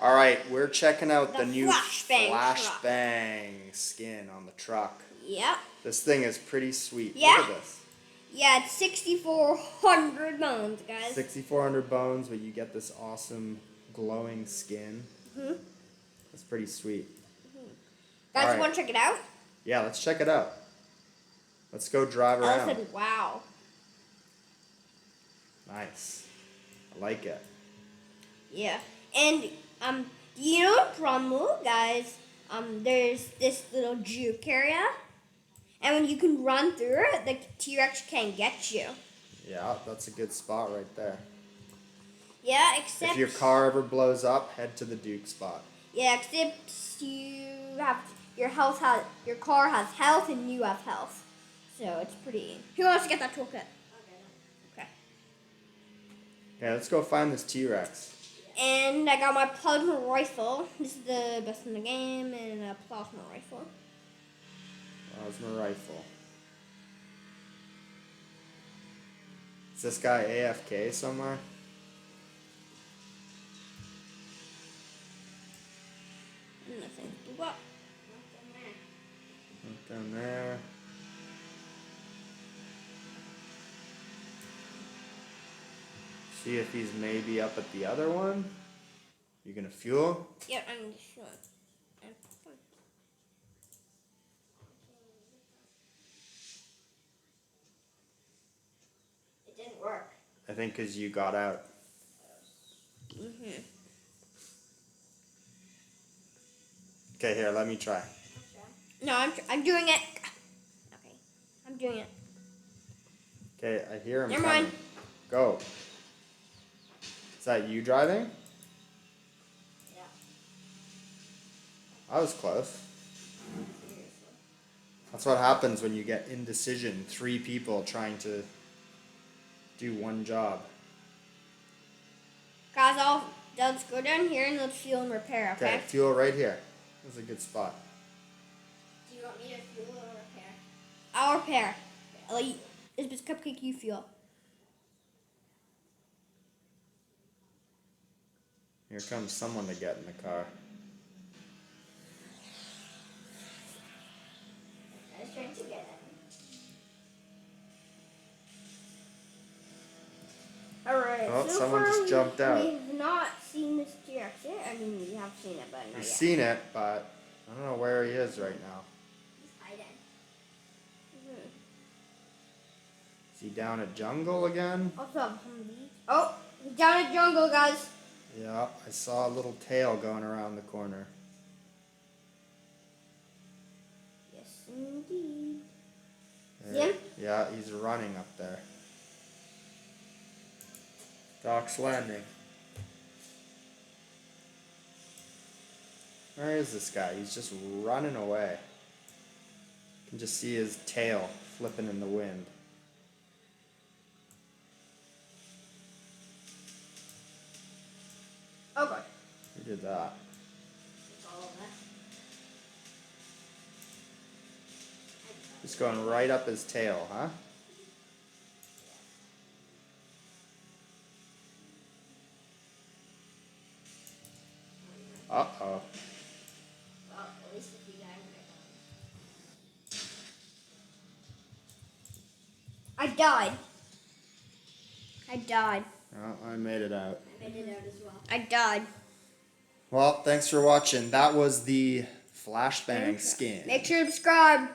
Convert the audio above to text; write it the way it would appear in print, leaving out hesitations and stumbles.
All right, we're checking out the new Flashbang Flashbang skin on the truck. Yep. This thing is pretty sweet. Yeah. Look at this. Yeah, it's 6,400 bones, guys. 6,400 bones, but you get this awesome glowing skin. Mhm. That's pretty sweet. Guys, All you want to check it out? Yeah, let's check it out. Let's go drive around. Elephant, wow. Nice. I like it. Yeah. And you know Primal, guys, there's this little juke area. And when you can run through it, the T-Rex can't get you. Yeah, that's a good spot right there. Yeah, except if your car ever blows up, head to the Duke spot. Yeah, except your car has health and you have health. So it's pretty. Who wants to get that toolkit? Okay. Okay, let's go find this T-Rex. And I got my plasma rifle. This is the best in the game, and a plasma rifle. Plasma rifle. Is this guy AFK somewhere? Nothing. What? Not down there. See if he's maybe up at the other one. You gonna fuel? Yep, I'm just feeling. It didn't work. I think because you got out. Mhm. Okay, here, let me try. No, I'm doing it. Okay, I'm doing it. Okay, I hear him Never coming. mind. Go. Is that you driving? Yeah. I was close. That's what happens when you get indecision. 3 people trying to do one job. Guys, let's go down here and let's fuel and repair, okay? Okay, fuel right here. This is a good spot. Do you want me to fuel or repair? I'll repair. It's Cupcake, you fuel. Here comes someone to get in the car. I was trying to get it. Alright, Oh, so someone far just jumped out. We've not seen this T-Rex yet. I mean, we have seen it, but not We've yet. seen it, but I don't know where he is right now. He's hiding. Is he down at jungle again? Oh, he's down at jungle, guys. Yeah, I saw a little tail going around the corner. Yes, indeed. There. See him? Yeah, he's running up there. Doc's Landing. Where is this guy? He's just running away. You can just see his tail flipping in the wind. Oh, God. Who did that? Just going right up his tail, huh? Uh-oh. Well, at least if you guys I died. Oh, I made it out. I made it out as well. I died. Well, thanks for watching. That was the Flashbang skin. Make sure to subscribe.